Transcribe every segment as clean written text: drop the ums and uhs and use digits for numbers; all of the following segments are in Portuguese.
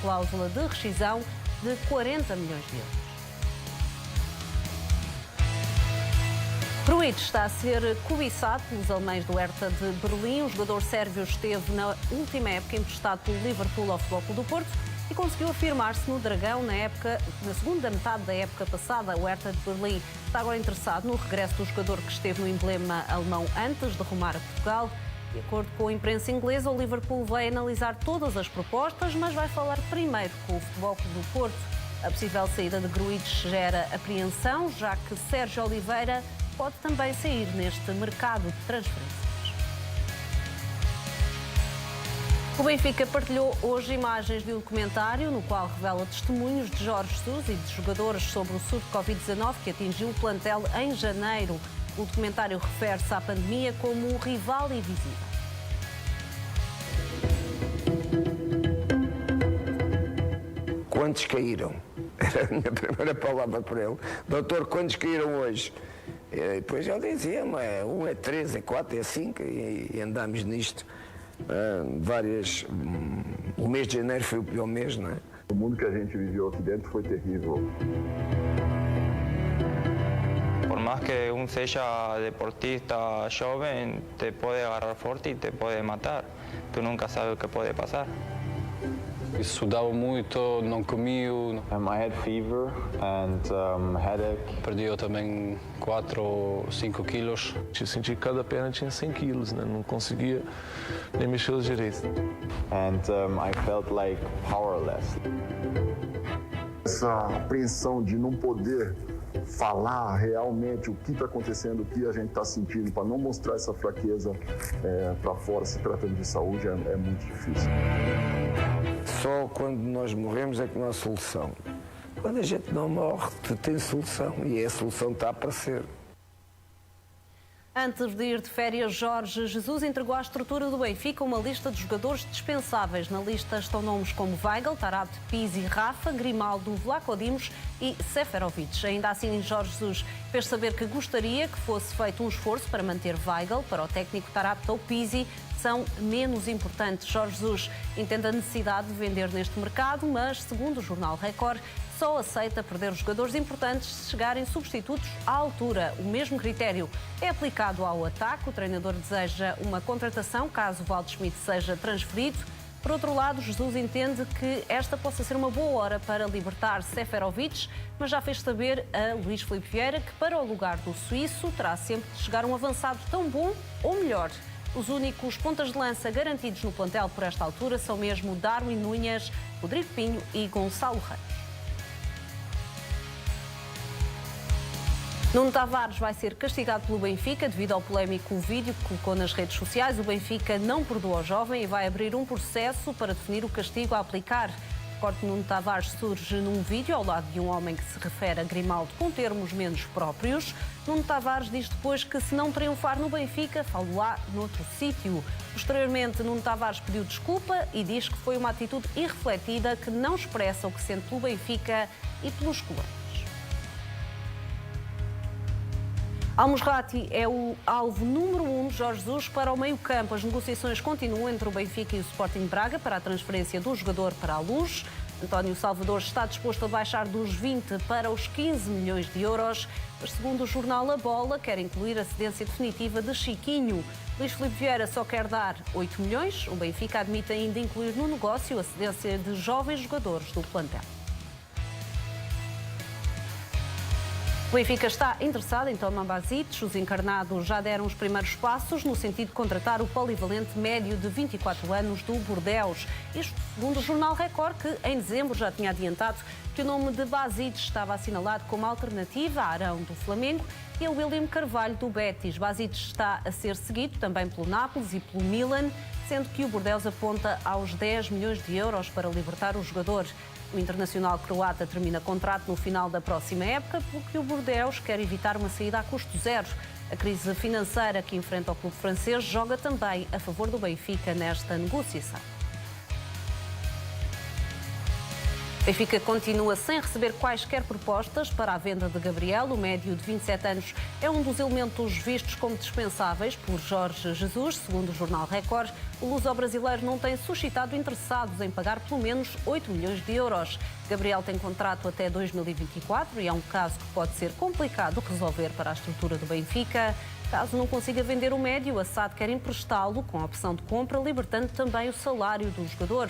cláusula de rescisão de 40 milhões de euros. Grujić está a ser cobiçado pelos alemães do Hertha de Berlim. O jogador sérvio esteve na última época emprestado pelo Liverpool ao Futebol Clube do Porto e conseguiu afirmar-se no Dragão na segunda metade da época passada. O Hertha de Berlim está agora interessado no regresso do jogador que esteve no emblema alemão antes de rumar a Portugal. De acordo com a imprensa inglesa, o Liverpool vai analisar todas as propostas, mas vai falar primeiro com o Futebol Clube do Porto. A possível saída de Grujić gera apreensão, já que Sérgio Oliveira pode também sair neste mercado de transferências. O Benfica partilhou hoje imagens de um documentário no qual revela testemunhos de Jorge Jesus e de jogadores sobre o surto de Covid-19 que atingiu o plantel em janeiro. O documentário refere-se à pandemia como um rival invisível. Quantos caíram? Era a minha primeira palavra para ele. Doutor, quantos caíram hoje? E depois ele dizia, mas um é 3, é 4, é 5 e andámos nisto várias... O mês de janeiro foi o pior mês, não é? O mundo que a gente viveu aqui dentro foi terrível. Por más que um seja deportista jovem, te pode agarrar forte e te pode matar. Tu nunca sabe o que pode passar. Estudava muito, não comia. I had fever and headache. Perdi também 4 ou 5 quilos. Eu senti que cada perna tinha 100 quilos, né? Não conseguia nem mexer direito. And I felt like powerless. Essa apreensão de não poder falar realmente o que está acontecendo, o que a gente está sentindo, para não mostrar essa fraqueza para fora, se tratando de saúde, é muito difícil. Só quando nós morremos é que não há solução. Quando a gente não morre, tem solução e a solução está a aparecer. Antes de ir de férias, Jorge Jesus entregou à estrutura do Benfica uma lista de jogadores dispensáveis. Na lista estão nomes como Weigl, Taarabt, Pizzi, Rafa, Grimaldo, Vlaco Dimos e Seferovic. Ainda assim, Jorge Jesus fez saber que gostaria que fosse feito um esforço para manter Weigl. Para o técnico, Taarabt ou Pizzi são menos importantes. Jorge Jesus entende a necessidade de vender neste mercado, mas, segundo o jornal Record, só aceita perder os jogadores importantes se chegarem substitutos à altura. O mesmo critério é aplicado ao ataque. O treinador deseja uma contratação caso Waldschmidt seja transferido. Por outro lado, Jesus entende que esta possa ser uma boa hora para libertar Seferovic, mas já fez saber a Luís Filipe Vieira que para o lugar do suíço terá sempre de chegar um avançado tão bom ou melhor. Os únicos pontas de lança garantidos no plantel por esta altura são mesmo Darwin Núñez, Rodrigo Pinho e Gonçalo Reis. Nuno Tavares vai ser castigado pelo Benfica devido ao polémico vídeo que colocou nas redes sociais. O Benfica não perdoa o jovem e vai abrir um processo para definir o castigo a aplicar. O corte de Nuno Tavares surge num vídeo ao lado de um homem que se refere a Grimaldo com termos menos próprios. Nuno Tavares diz depois que se não triunfar no Benfica, falo-á noutro sítio. Posteriormente, Nuno Tavares pediu desculpa e diz que foi uma atitude irrefletida que não expressa o que sente pelo Benfica e pelos colegas. Al-Musrati é o alvo número 1 de Jorge Jesus para o meio-campo. As negociações continuam entre o Benfica e o Sporting Braga para a transferência do jogador para a Luz. António Salvador está disposto a baixar dos 20 para os 15 milhões de euros. Mas, segundo o jornal A Bola, quer incluir a cedência definitiva de Chiquinho. Luís Filipe Vieira só quer dar 8 milhões. O Benfica admite ainda incluir no negócio a cedência de jovens jogadores do plantel. O Benfica está interessado em Toma Basic. Os encarnados já deram os primeiros passos no sentido de contratar o polivalente médio de 24 anos do Bordeaux. Isto segundo o jornal Record, que em dezembro já tinha adiantado que o nome de Basic estava assinalado como alternativa a Arão do Flamengo e a William Carvalho do Betis. Basic está a ser seguido também pelo Nápoles e pelo Milan, sendo que o Bordeaux aponta aos 10 milhões de euros para libertar o jogador. O internacional croata termina contrato no final da próxima época, pelo que o Bordeaux quer evitar uma saída a custo zero. A crise financeira que enfrenta o clube francês joga também a favor do Benfica nesta negociação. Benfica continua sem receber quaisquer propostas para a venda de Gabriel. O médio de 27 anos é um dos elementos vistos como dispensáveis por Jorge Jesus. Segundo o jornal Record, o luso-brasileiro não tem suscitado interessados em pagar pelo menos 8 milhões de euros. Gabriel tem contrato até 2024 e é um caso que pode ser complicado resolver para a estrutura do Benfica. Caso não consiga vender o médio, a SAD quer emprestá-lo com a opção de compra, libertando também o salário do jogador.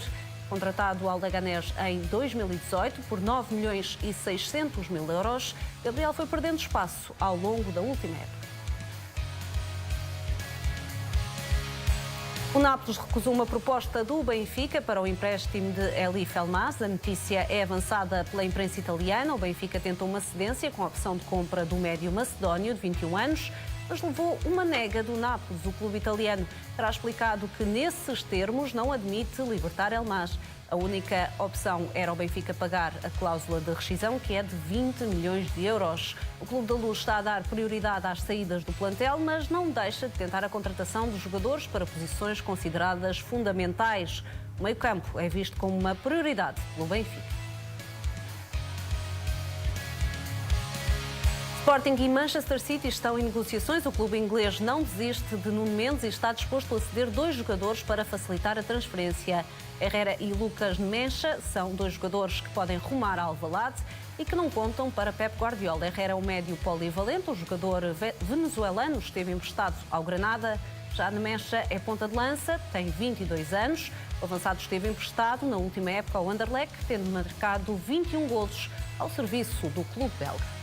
Contratado ao Leganés em 2018 por 9 milhões e 600 mil euros, Gabriel foi perdendo espaço ao longo da última época. O Nápoles recusou uma proposta do Benfica para o empréstimo de Elif Elmas. A notícia é avançada pela imprensa italiana. O Benfica tentou uma cedência com a opção de compra do médio macedónio de 21 anos, mas levou uma nega do Nápoles. O clube italiano terá explicado que, nesses termos, não admite libertar Elmas. A única opção era o Benfica pagar a cláusula de rescisão, que é de 20 milhões de euros. O Clube da Luz está a dar prioridade às saídas do plantel, mas não deixa de tentar a contratação de jogadores para posições consideradas fundamentais. O meio-campo é visto como uma prioridade pelo Benfica. Sporting e Manchester City estão em negociações. O clube inglês não desiste de Nuno Mendes e está disposto a ceder 2 jogadores para facilitar a transferência. Herrera e Lucas Mencha são 2 jogadores que podem rumar a Alvalade e que não contam para Pep Guardiola. Herrera é um médio polivalente. O jogador venezuelano esteve emprestado ao Granada. Já Mencha é ponta de lança, tem 22 anos. O avançado esteve emprestado na última época ao Anderlecht, tendo marcado 21 golos ao serviço do clube belga.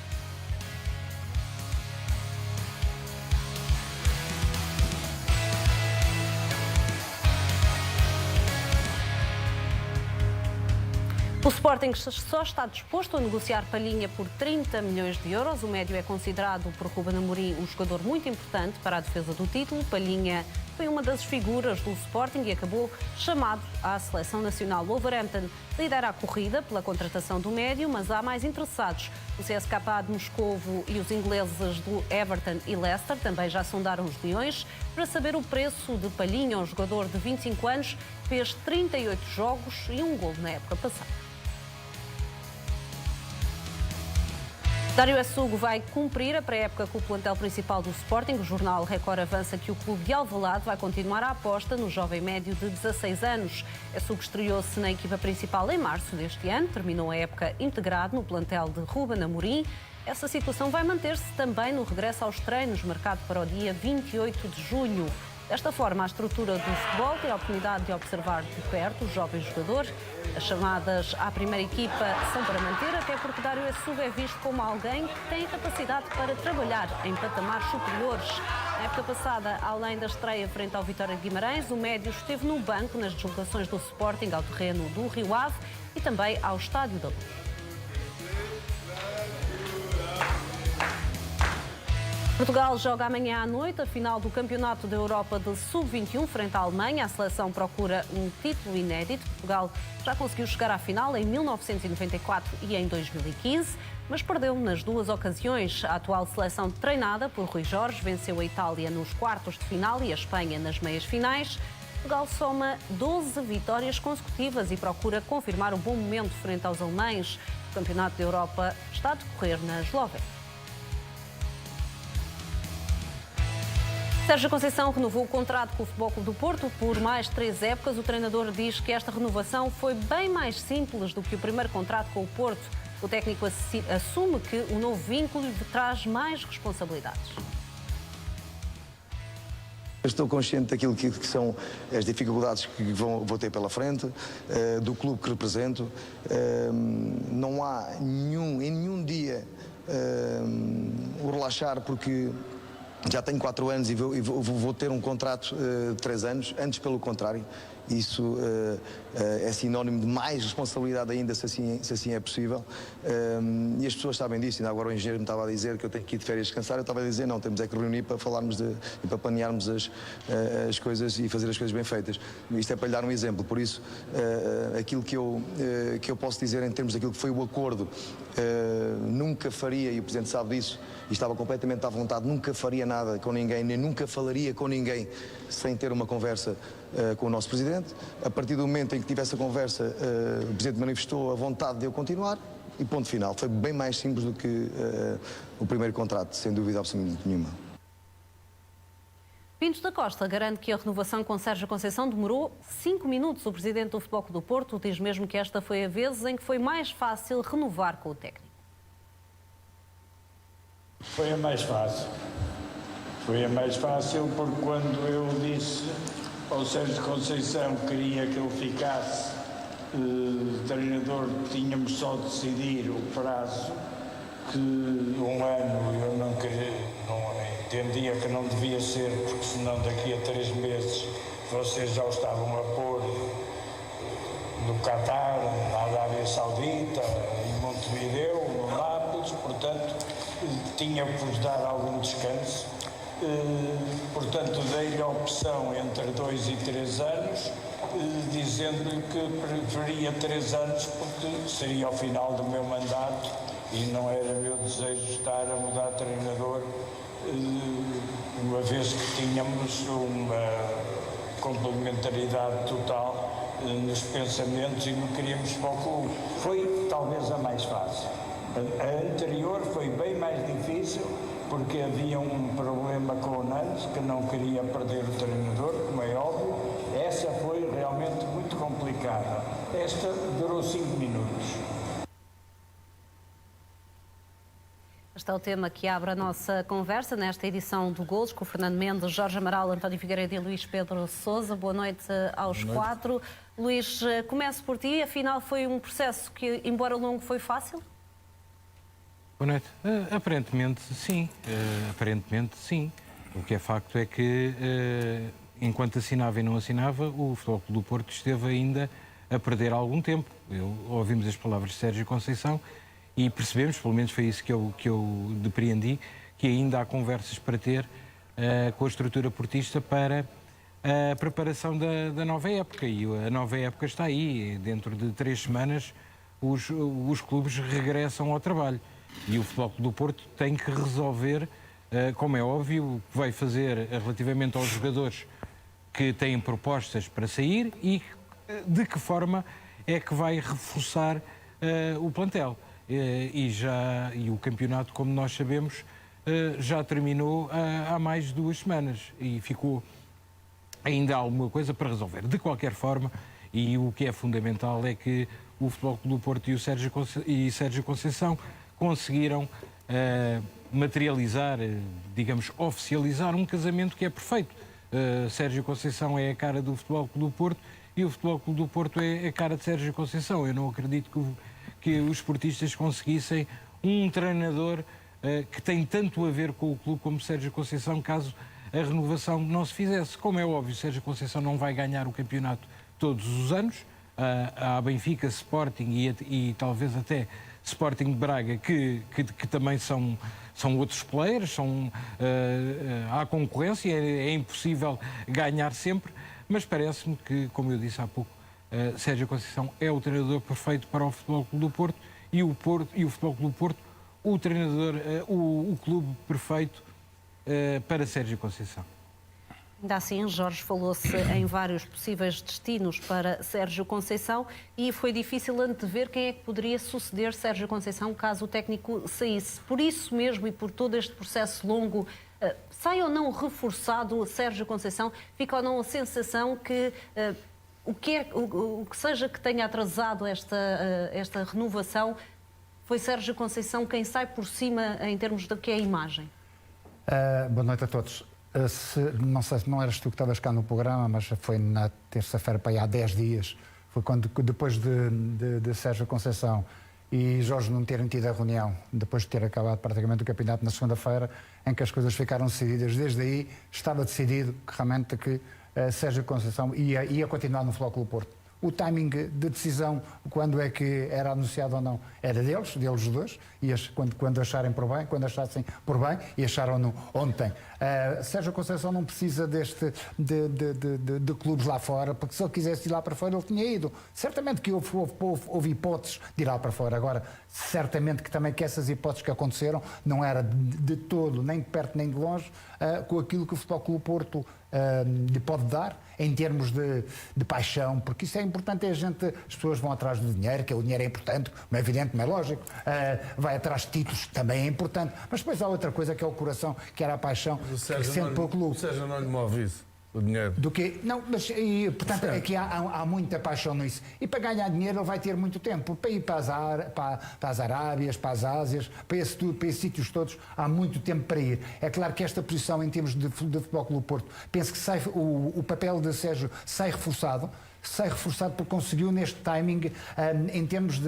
O Sporting só está disposto a negociar Palhinha por 30 milhões de euros. O médio é considerado por Ruben Amorim um jogador muito importante para a defesa do título. Palhinha foi uma das figuras do Sporting e acabou chamado à seleção nacional. O Wolverhampton lidera a corrida pela contratação do médio, mas há mais interessados. O CSKA de Moscovo e os ingleses do Everton e Leicester também já sondaram os leões para saber o preço de Palhinha. Um jogador de 25 anos fez 38 jogos e 1 golo na época passada. Dário Assugo vai cumprir a pré-época com o plantel principal do Sporting. O jornal Record avança que o clube de Alvalade vai continuar a aposta no jovem médio de 16 anos. Assugo estreou-se na equipa principal em março deste ano, terminou a época integrado no plantel de Ruben Amorim. Essa situação vai manter-se também no regresso aos treinos, marcado para o dia 28 de junho. Desta forma, a estrutura do futebol tem a oportunidade de observar de perto o jovem jogador. As chamadas à primeira equipa são para manter, até porque Dário Assugo é visto como alguém que tem capacidade para trabalhar em patamares superiores. Na época passada, além da estreia frente ao Vitória de Guimarães, o médio esteve no banco nas deslocações do Sporting ao terreno do Rio Ave e também ao Estádio da Luz. Portugal joga amanhã à noite a final do Campeonato da Europa de Sub-21 frente à Alemanha. A seleção procura um título inédito. Portugal já conseguiu chegar à final em 1994 e em 2015, mas perdeu nas 2 ocasiões. A atual seleção, treinada por Rui Jorge, venceu a Itália nos quartos de final e a Espanha nas meias finais. Portugal soma 12 vitórias consecutivas e procura confirmar o bom momento frente aos alemães. O Campeonato da Europa está a decorrer na Eslovénia. Sérgio Conceição renovou o contrato com o Futebol Clube do Porto por mais 3 épocas. O treinador diz que esta renovação foi bem mais simples do que o primeiro contrato com o Porto. O técnico assume que o novo vínculo lhe traz mais responsabilidades. Estou consciente daquilo que são as dificuldades que vou ter pela frente, do clube que represento. Não há em nenhum dia o relaxar, porque já tenho 4 anos e vou ter um contrato de 3 anos, antes pelo contrário. Isso é sinónimo de mais responsabilidade ainda, se assim é possível. E as pessoas sabem disso. Ainda agora o engenheiro me estava a dizer que eu tenho que ir de férias descansar. Eu estava a dizer, não, temos é que reunir para falarmos e para planearmos as coisas e fazer as coisas bem feitas. Isto é para lhe dar um exemplo. Por isso, aquilo que eu posso dizer em termos daquilo que foi o acordo, nunca faria, e o Presidente sabe disso, e estava completamente à vontade, nunca faria nada com ninguém, nem nunca falaria com ninguém sem ter uma conversa com o nosso Presidente. A partir do momento em que tive essa conversa, o Presidente manifestou a vontade de eu continuar e ponto final. Foi bem mais simples do que o primeiro contrato, sem dúvida absolutamente nenhuma. Pintos da Costa garante que a renovação com Sérgio Conceição demorou 5 minutos. O presidente do Futebol Clube do Porto diz mesmo que esta foi a vez em que foi mais fácil renovar com o técnico. Foi a mais fácil. Foi a mais fácil porque quando eu disse ao Sérgio Conceição que queria que ele ficasse treinador, tínhamos só de decidir o prazo, que 1 ano eu não entendia que não devia ser, porque senão daqui a 3 meses vocês já o estavam a pôr no Qatar, na Arábia Saudita, em Montevideo, no Nápoles, portanto tinha que vos dar algum descanso. Portanto, dei-lhe a opção entre 2 e 3 anos, dizendo-lhe que preferia 3 anos porque seria ao final do meu mandato e não era meu desejo estar a mudar de treinador, uma vez que tínhamos uma complementaridade total nos pensamentos e não queríamos para o clube. Foi talvez a mais fácil. A anterior foi bem mais difícil porque havia um problema com o Nantes, que não queria perder o treinador, como é óbvio. Essa foi realmente muito complicada. Esta durou 5 minutos. Este é o tema que abre a nossa conversa nesta edição do Golos, com o Fernando Mendes, Jorge Amaral, António Figueiredo e Luís Pedro Sousa. Boa noite aos 4. Luís, começo por ti. Afinal, foi um processo que, embora longo, foi fácil? Boa noite. Aparentemente, sim. Aparentemente, sim. O que é facto é que, enquanto assinava e não assinava, o Futebol Clube do Porto esteve ainda a perder algum tempo. Ouvimos as palavras de Sérgio Conceição e percebemos, pelo menos foi isso que eu depreendi, que ainda há conversas para ter com a estrutura portista para a preparação da nova época. E a nova época está aí. Dentro de 3 semanas, os clubes regressam ao trabalho. E o Futebol Clube do Porto tem que resolver, como é óbvio, o que vai fazer relativamente aos jogadores que têm propostas para sair e de que forma é que vai reforçar o plantel. E o campeonato, como nós sabemos, já terminou há mais de 2 semanas e ficou ainda alguma coisa para resolver. De qualquer forma, e o que é fundamental é que o Futebol Clube do Porto e Sérgio Conceição conseguiram materializar, digamos, oficializar um casamento que é perfeito. Sérgio Conceição é a cara do Futebol Clube do Porto e o Futebol Clube do Porto é a cara de Sérgio Conceição. Eu não acredito que os esportistas conseguissem um treinador que tem tanto a ver com o clube como Sérgio Conceição, caso a renovação não se fizesse. Como é óbvio, Sérgio Conceição não vai ganhar o campeonato todos os anos. Há Benfica, Sporting e talvez até Sporting de Braga, que também são outros players, há concorrência, é impossível ganhar sempre, mas parece-me que, como eu disse há pouco, Sérgio Conceição é o treinador perfeito para o Futebol Clube do Porto e o Futebol Clube do Porto, o clube perfeito para Sérgio Conceição. Ainda assim, Jorge, falou-se em vários possíveis destinos para Sérgio Conceição e foi difícil antever quem é que poderia suceder Sérgio Conceição caso o técnico saísse. Por isso mesmo e por todo este processo longo, sai ou não reforçado Sérgio Conceição? Fica ou não a sensação que o que seja que tenha atrasado esta renovação, foi Sérgio Conceição quem sai por cima em termos do que é a imagem? Boa noite a todos. Não sei se não eras tu que estavas cá no programa, mas foi na terça-feira, para aí há 10 dias, foi quando, depois de Sérgio Conceição e Jorge não terem tido a reunião, depois de ter acabado praticamente o campeonato na segunda-feira, em que as coisas ficaram decididas. Desde aí estava decidido que realmente Sérgio Conceição ia continuar no Futebol Clube do Porto. O timing de decisão, quando é que era anunciado ou não, era deles os dois, e quando acharem por bem, quando achassem por bem, e acharam-no ontem. Sérgio Conceição não precisa de clubes lá fora, porque se ele quisesse ir lá para fora, ele tinha ido. Certamente que houve hipóteses de ir lá para fora. Agora, certamente que também que essas hipóteses que aconteceram não era de todo, nem de perto nem de longe, com aquilo que o Futebol Clube Porto lhe pode dar, em termos de paixão, porque isso é importante, as pessoas vão atrás do dinheiro, que o dinheiro é importante, como é evidente, como é lógico, vai atrás de títulos, também é importante, mas depois há outra coisa que é o coração, que era a paixão, que sente pelo clube. O Sérgio não lhe move isso. O dinheiro. Do que? Não, mas portanto aqui há muita paixão nisso. E para ganhar dinheiro ele vai ter muito tempo. Para ir para as Arábias, para as Ásias, para esses sítios todos, há muito tempo para ir. É claro que esta posição em termos de Futebol Clube do Porto, penso que o papel de Sérgio sai reforçado porque conseguiu neste timing, em termos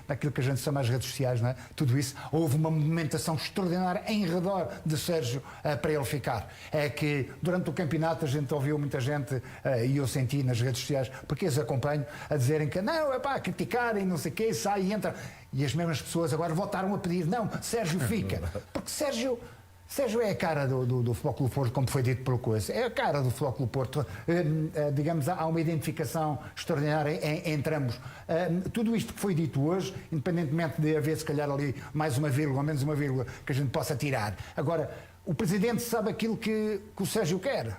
daquilo que a gente chama as redes sociais, não é? Tudo isso, houve uma movimentação extraordinária em redor de Sérgio para ele ficar. É que durante o campeonato a gente ouviu muita gente, e eu senti nas redes sociais, porque eles acompanham, a dizerem que não, é pá, criticarem, não sei o quê, sai e entra. E as mesmas pessoas agora voltaram a pedir, não, Sérgio fica. Porque Sérgio é a cara do Futebol Clube do Porto, como foi dito pelo Coisa. É a cara do Futebol Clube do Porto. Digamos, há uma identificação extraordinária entre ambos. Tudo isto que foi dito hoje, independentemente de haver, se calhar, ali mais uma vírgula ou menos uma vírgula que a gente possa tirar. Agora, o Presidente sabe aquilo que o Sérgio quer.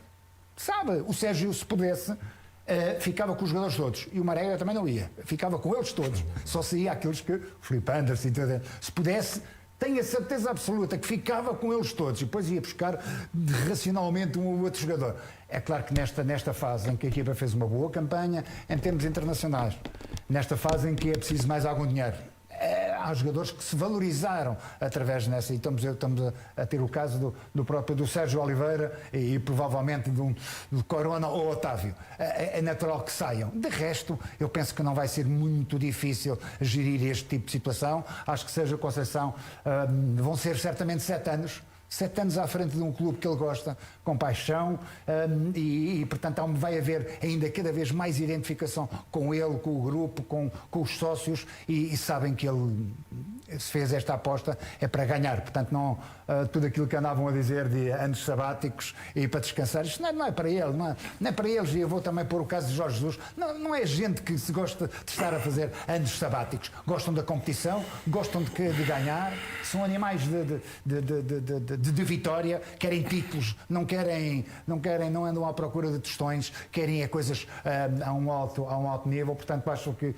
Sabe. O Sérgio, se pudesse, ficava com os jogadores todos. E o Marega também não ia. Ficava com eles todos. Só saía aqueles que... Filipe Anderson e tudo. Se pudesse... Tenho a certeza absoluta que ficava com eles todos e depois ia buscar racionalmente um ou outro jogador. É claro que nesta fase em que a equipa fez uma boa campanha em termos internacionais, nesta fase em que é preciso mais algum dinheiro, há jogadores que se valorizaram através dessa, e estamos a ter o caso do próprio Sérgio Oliveira e provavelmente do Corona ou Otávio. É natural que saiam. De resto, eu penso que não vai ser muito difícil gerir este tipo de situação. Acho que Sérgio Conceição vão ser certamente 7 anos. 7 anos à frente de um clube que ele gosta, com paixão, e portanto vai haver ainda cada vez mais identificação com ele, com o grupo, com os sócios, e sabem que ele, se fez esta aposta, é para ganhar. Portanto, não, tudo aquilo que andavam a dizer de anos sabáticos e para descansar, isto não é para ele, não é para eles, e eu vou também pôr o caso de Jorge Jesus. Não é gente que se gosta de estar a fazer anos sabáticos. Gostam da competição, gostam de ganhar, são animais de vitória, querem títulos, não andam à procura de tostões, querem coisas a um alto nível. Portanto, acho que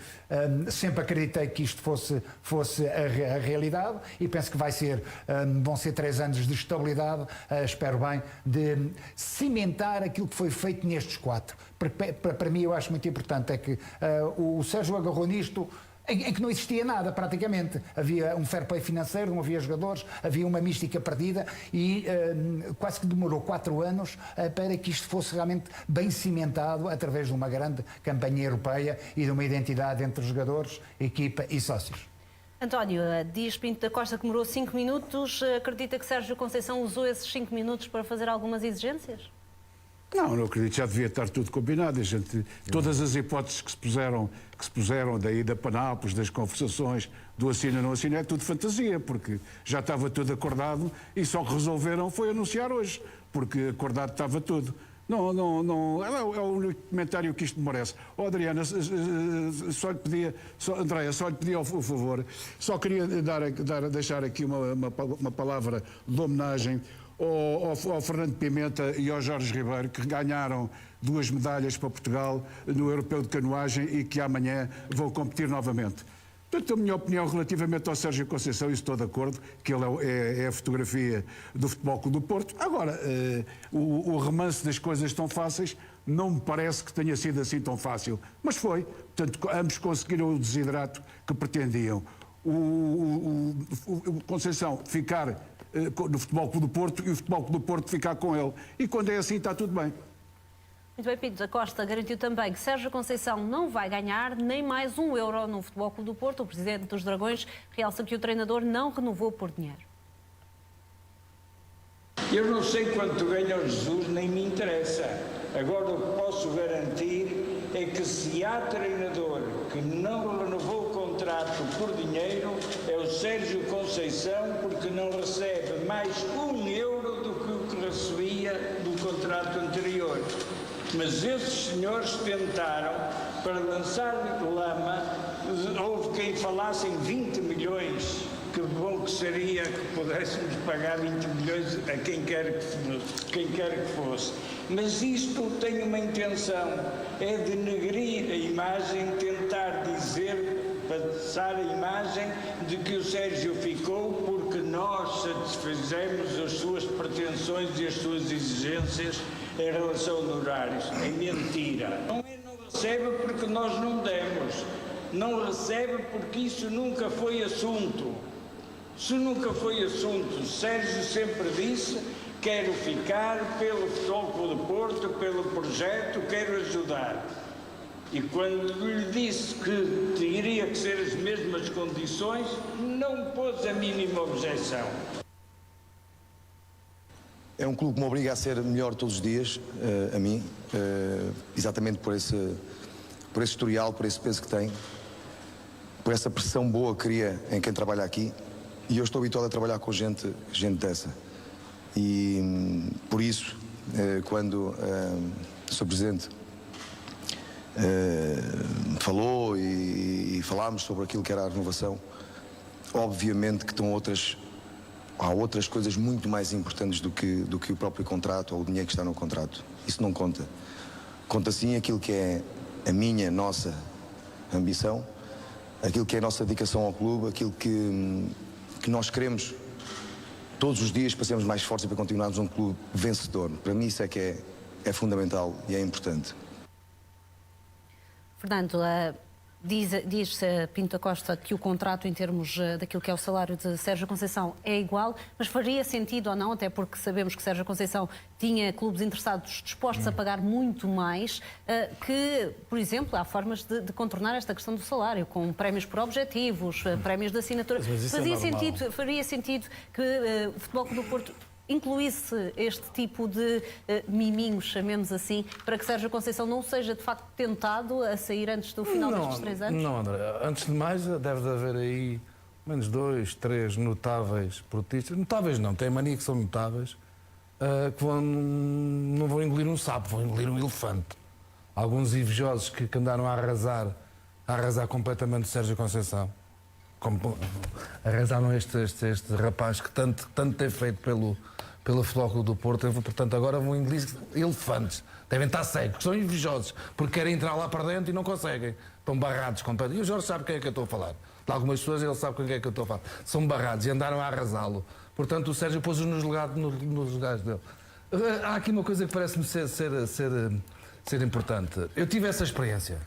sempre acreditei que isto fosse a realidade, e penso que vão ser 3 anos de estabilidade, espero bem, de cimentar aquilo que foi feito nestes 4. Para mim, eu acho muito importante é que o Sérgio agarrou nisto em que não existia nada, praticamente. Havia um fair play financeiro, não havia jogadores, havia uma mística perdida, e quase que demorou 4 anos para que isto fosse realmente bem cimentado através de uma grande campanha europeia e de uma identidade entre jogadores, equipa e sócios. António, diz Pinto da Costa que demorou 5 minutos. Acredita que Sérgio Conceição usou esses 5 minutos para fazer algumas exigências? Não acredito, já devia estar tudo combinado. Todas as hipóteses que se puseram da ida para Nápoles, das conversações, do assino ou não assino, é tudo fantasia, porque já estava tudo acordado e só que resolveram foi anunciar hoje, porque acordado estava tudo. Não, é o único comentário que isto merece. Adriana, Andréia, só lhe pedia o favor, só queria deixar aqui uma palavra de homenagem ao Fernando Pimenta e ao Jorge Ribeiro, que ganharam 2 medalhas para Portugal no Europeu de Canoagem e que amanhã vão competir novamente. Portanto, a minha opinião relativamente ao Sérgio Conceição, isso estou de acordo, que ele é a fotografia do Futebol Clube do Porto. Agora, o romance das coisas tão fáceis não me parece que tenha sido assim tão fácil, mas foi. Portanto, ambos conseguiram o desidrato que pretendiam. O Conceição ficar no Futebol Clube do Porto e o Futebol Clube do Porto ficar com ele. E quando é assim, está tudo bem. Muito bem, Pinto da Costa garantiu também que Sérgio Conceição não vai ganhar nem mais €1 no Futebol Clube do Porto. O presidente dos Dragões realça que o treinador não renovou por dinheiro. Eu não sei quanto ganha o Jesus, nem me interessa. Agora o que posso garantir é que se há treinador que não renovou o contrato por dinheiro, é o Sérgio Conceição, porque não recebe mais €1 do que o que recebia do contrato anterior. Mas esses senhores tentaram, para lançar lama, houve quem falasse em 20 milhões que bom que seria que pudéssemos pagar 20 milhões a quem quer que fosse. Mas isto tem uma intenção, é denegrir a imagem, tentar dizer, passar a imagem de que o Sérgio ficou porque nós satisfizemos as suas pretensões e as suas exigências em relação a honorários. É mentira. Não recebe porque nós não demos. Não recebe porque isso nunca foi assunto. Isso nunca foi assunto. O Sérgio sempre disse: quero ficar pelo Futebol Clube do Porto, pelo projeto, quero ajudar. E quando lhe disse que teria que ser as mesmas condições, não pôs a mínima objeção. É um clube que me obriga a ser melhor todos os dias, a mim, exatamente por esse historial, por esse peso que tem, por essa pressão boa que cria em quem trabalha aqui. E eu estou habituado a trabalhar com gente dessa. E por isso, quando o Sr. Presidente falou e falámos sobre aquilo que era a renovação, obviamente que há outras coisas muito mais importantes do que o próprio contrato ou o dinheiro que está no contrato. Isso não conta. Conta sim aquilo que é a nossa ambição, aquilo que é a nossa dedicação ao clube, aquilo que nós queremos todos os dias para sermos mais fortes e para continuarmos um clube vencedor. Para mim isso é que é fundamental e é importante. Fernando, diz Pinto da Costa que o contrato, em termos daquilo que é o salário de Sérgio Conceição, é igual, mas faria sentido ou não, até porque sabemos que Sérgio Conceição tinha clubes interessados dispostos a pagar muito mais, que, por exemplo, há formas de contornar esta questão do salário, com prémios por objetivos, prémios de assinatura. Faria sentido que o Futebol Clube do Porto incluísse este tipo de miminhos, chamemos assim, para que Sérgio Conceição não seja de facto tentado a sair antes do final destes 3 anos? Não, André. Antes de mais, deve de haver aí menos 2, 3 notáveis portistas. Notáveis não, tem a mania que são notáveis, que não vão engolir um sapo, vão engolir um elefante. Alguns invejosos que andaram a arrasar completamente o Sérgio Conceição. Arrasaram este rapaz que tanto tem feito pelo Futebol Clube do Porto, portanto agora vão engolir elefantes. Devem estar cegos, são invejosos, porque querem entrar lá para dentro e não conseguem. Estão barrados completamente. E o Jorge sabe quem é que eu estou a falar. De algumas pessoas ele sabe quem é que eu estou a falar. São barrados e andaram a arrasá-lo. Portanto o Sérgio pôs-os nos lugares dele. Há aqui uma coisa que parece-me ser importante. Eu tive essa experiência.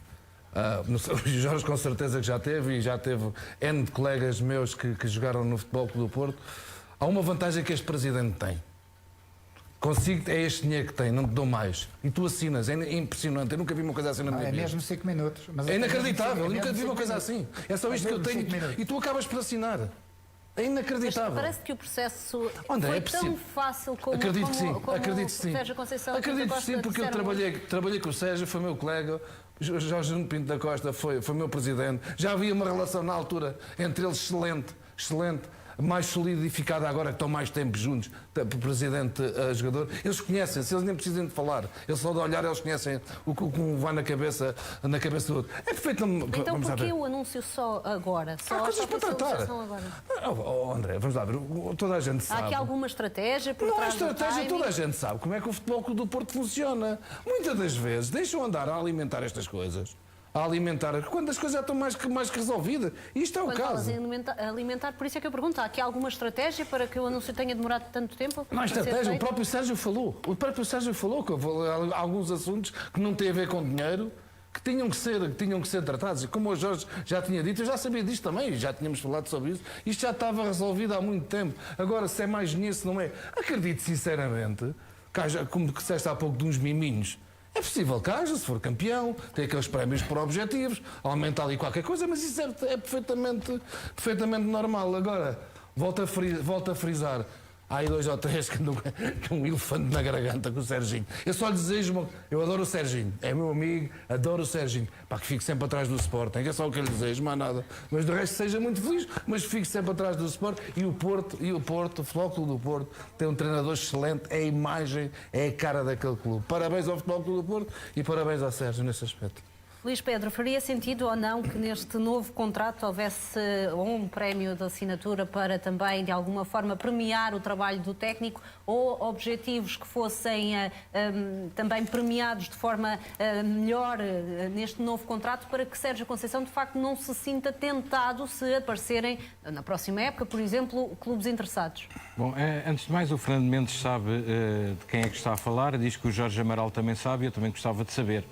O Jorge com certeza que já teve, e já teve N de colegas meus que jogaram no Futebol Clube do Porto. Há uma vantagem que este presidente tem. Consigo, é este dinheiro que tem, não te dou mais. E tu assinas, é impressionante, eu nunca vi uma coisa assim na minha vida. É mesmo 5 minutos. Mas é inacreditável, eu nunca vi uma coisa assim. É só isto que eu tenho e tu acabas por assinar. É inacreditável. Mas parece que o processo André, foi tão fácil como acredito sim. Sérgio Conceição. Acredito sim, porque eu trabalhei com o Sérgio, foi meu colega. Jorge Pinto da Costa foi meu presidente. Já havia uma relação na altura entre eles excelente, mais solidificada agora que estão mais tempo juntos, presidente a jogador. Eles conhecem-se, eles nem precisam de falar. Eles só de olhar, eles conhecem o que vai na cabeça do outro. É perfeito. Então porquê o anúncio só agora? Há coisas para tratar. André, vamos lá ver. Toda a gente sabe. Há aqui alguma estratégia por trás do timing? Não há estratégia, toda a gente sabe como é que o Futebol Clube do Porto funciona. Muitas das vezes deixam andar a alimentar estas coisas. Quando as coisas já estão mais que resolvidas. Isto é o caso. Alimentar, por isso é que eu pergunto, há aqui alguma estratégia para que o anúncio tenha demorado tanto tempo? Não há estratégia, o próprio Sérgio falou. Que há alguns assuntos que não têm a ver com dinheiro, que tinham que ser tratados. Como o Jorge já tinha dito, eu já sabia disto também, já tínhamos falado sobre isso. Isto já estava resolvido há muito tempo. Agora, se é mais dinheiro, se não é. Acredito sinceramente, como disseste há pouco, de uns miminhos. É possível que haja, se for campeão, tem aqueles prémios por objetivos, aumentar ali qualquer coisa, mas isso é perfeitamente normal. Agora, volto a frisar, há aí 2 ou 3 que um elefante na garganta com o Serginho. Eu só lhe desejo, eu adoro o Serginho, é meu amigo, adoro o Serginho, para que fique sempre atrás do Sporting, é só o que eu lhe desejo, mais nada. Mas do resto seja muito feliz, mas fique sempre atrás do Sporting. E o Porto, o Futebol Clube do Porto, tem um treinador excelente, é a imagem, é a cara daquele clube. Parabéns ao Futebol Clube do Porto e parabéns ao Sérgio nesse aspecto. Luís Pedro, faria sentido ou não que neste novo contrato houvesse um prémio de assinatura para também, de alguma forma, premiar o trabalho do técnico, ou objetivos que fossem também premiados de forma melhor neste novo contrato, para que Sérgio Conceição, de facto, não se sinta tentado se aparecerem, na próxima época, por exemplo, clubes interessados? Bom, antes de mais, o Fernando Mendes sabe de quem é que está a falar, diz que o Jorge Amaral também sabe, eu também gostava de saber.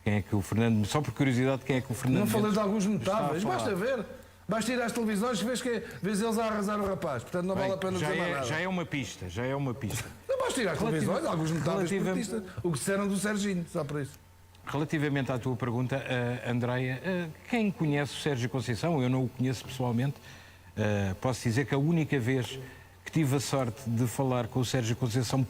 Quem é que o Fernando... Só por curiosidade, quem é que o Fernando... Não falei de alguns notáveis, basta ver. Basta ir às televisões e vês eles a arrasar o rapaz. Portanto, não vale a pena dizer mais nada. Já é uma pista, já é uma pista. Não basta ir às televisões, alguns notáveis esportistas. O que disseram do Serginho, só por isso. Relativamente à tua pergunta, Andreia, quem conhece o Sérgio Conceição, eu não o conheço pessoalmente, posso dizer que a única vez que tive a sorte de falar com o Sérgio Conceição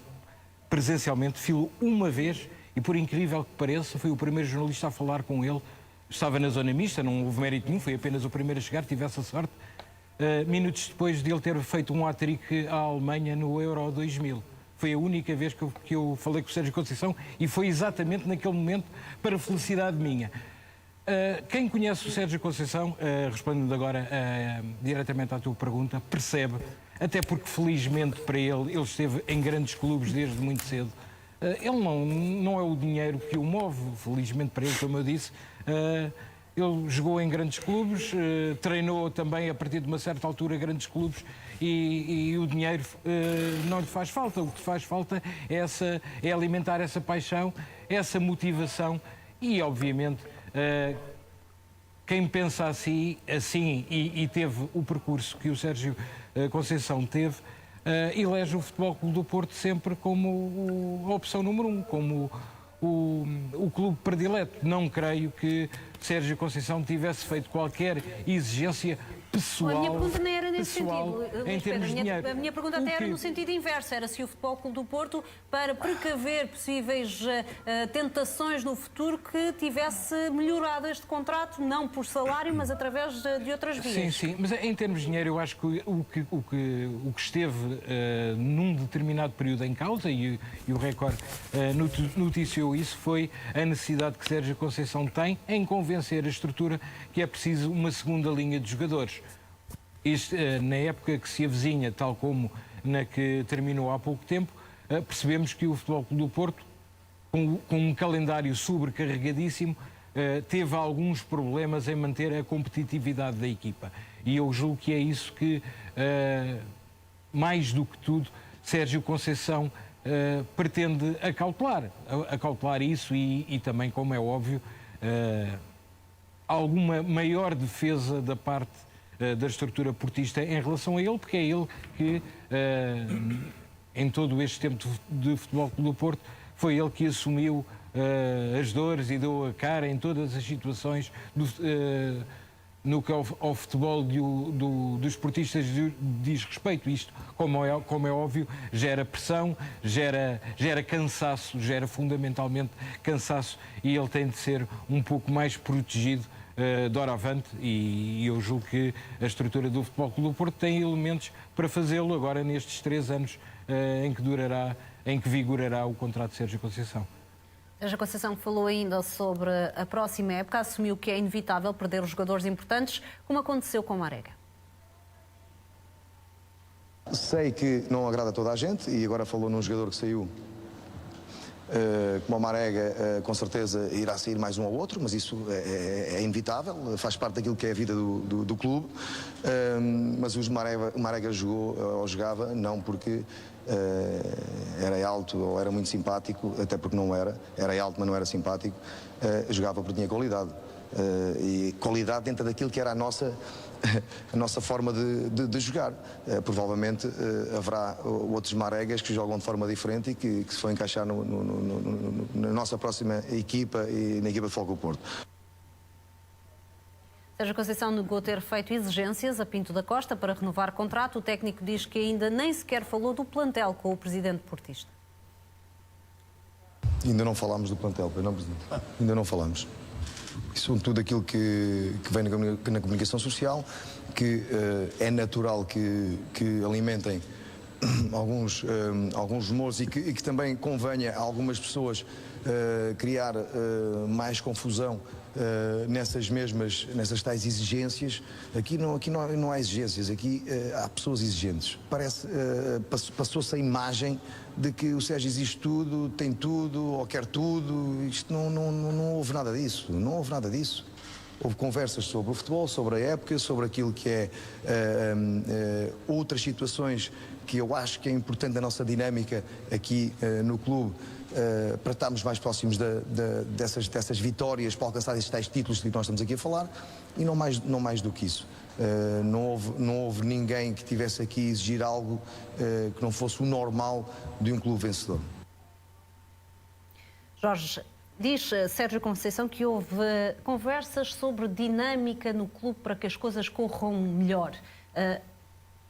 presencialmente, filo uma vez, e por incrível que pareça, foi o primeiro jornalista a falar com ele. Estava na zona mista, não houve mérito nenhum, foi apenas o primeiro a chegar, tive essa sorte. Minutos depois de ele ter feito um hat-trick à Alemanha no Euro 2000. Foi a única vez que eu falei com o Sérgio Conceição, e foi exatamente naquele momento, para felicidade minha. Quem conhece o Sérgio Conceição, respondendo agora diretamente à tua pergunta, percebe, até porque felizmente para ele esteve em grandes clubes desde muito cedo. Ele não é o dinheiro que o move, felizmente para ele, como eu disse. Ele jogou em grandes clubes, treinou também a partir de uma certa altura grandes clubes, e o dinheiro não lhe faz falta. O que lhe faz falta é alimentar essa paixão, essa motivação, e obviamente quem pensa assim e teve o percurso que o Sérgio Conceição teve, elege o Futebol Clube do Porto sempre como a opção número 1, como o clube predileto. Não creio que Sérgio Conceição tivesse feito qualquer exigência pessoal. A minha pergunta não era nesse sentido, em termos de dinheiro. A minha pergunta até era no sentido inverso, era se o Futebol Clube do Porto, para precaver possíveis tentações no futuro, que tivesse melhorado este contrato, não por salário, mas através de outras vias. Sim, mas em termos de dinheiro, eu acho que o que esteve num determinado período em causa, e o Record noticiou isso, foi a necessidade que Sérgio Conceição tem em convencer a estrutura que é preciso uma segunda linha de jogadores. Isto, na época que se avizinha, tal como na que terminou há pouco tempo, percebemos que o Futebol Clube do Porto, com um calendário sobrecarregadíssimo, teve alguns problemas em manter a competitividade da equipa. E eu julgo que é isso que, mais do que tudo, Sérgio Conceição pretende acautelar isso e também, como é óbvio, alguma maior defesa da parte da estrutura portista em relação a ele, porque é ele que, em todo este tempo de Futebol Clube do Porto, foi ele que assumiu as dores e deu a cara em todas as situações no que ao futebol dos portistas diz respeito. Isto, como é óbvio, gera pressão, gera cansaço, gera fundamentalmente cansaço, e ele tem de ser um pouco mais protegido doravante, e eu julgo que a estrutura do Futebol Clube do Porto tem elementos para fazê-lo agora nestes 3 anos em que vigorará o contrato de Sérgio Conceição. Sérgio Conceição falou ainda sobre a próxima época, assumiu que é inevitável perder os jogadores importantes, como aconteceu com Marega. Sei que não agrada a toda a gente, e agora falou num jogador que saiu, como a Marega, com certeza irá sair mais um ou outro, mas isso é inevitável, faz parte daquilo que é a vida do clube. Mas o Marega jogava não porque era alto ou era muito simpático, até porque não era alto, mas não era simpático, jogava porque tinha qualidade. E qualidade dentro daquilo que era a nossa forma de jogar. Provavelmente haverá outros Maregas que jogam de forma diferente e que se vão encaixar na nossa próxima equipa e na equipa de Futebol Clube do Porto. Sérgio Conceição negou ter feito exigências a Pinto da Costa para renovar contrato. O técnico diz que ainda nem sequer falou do plantel com o presidente portista. Ainda não falámos do plantel, pois não, presidente? Ainda não falámos. Isso tudo aquilo que vem na comunicação social, que é natural que alimentem alguns rumores e que também convenha a algumas pessoas criar mais confusão nessas tais exigências. Aqui não há exigências, aqui há pessoas exigentes. Passou-se a imagem de que o Sérgio exige tudo, tem tudo, ou quer tudo. Isto não houve nada disso, não houve nada disso. Houve conversas sobre o futebol, sobre a época, sobre aquilo que é outras situações que eu acho que é importante da nossa dinâmica aqui no clube, para estarmos mais próximos dessas vitórias, para alcançar esses tais títulos de que nós estamos aqui a falar, e não mais do que isso. Não houve ninguém que tivesse aqui a exigir algo que não fosse o normal de um clube vencedor. Jorge, diz Sérgio Conceição que houve conversas sobre dinâmica no clube para que as coisas corram melhor.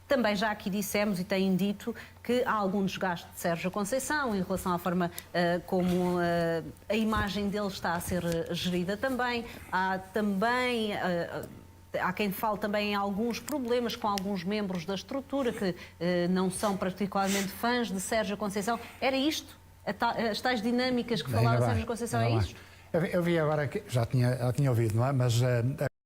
Também já aqui dissemos e têm dito que há algum desgaste de Sérgio Conceição em relação à forma como a imagem dele está a ser gerida também. Há quem fale também em alguns problemas com alguns membros da estrutura que não são particularmente fãs de Sérgio Conceição. Era isto? As tais dinâmicas que falava Sérgio Conceição, é isto? Eu vi agora que já tinha ouvido, não é? Mas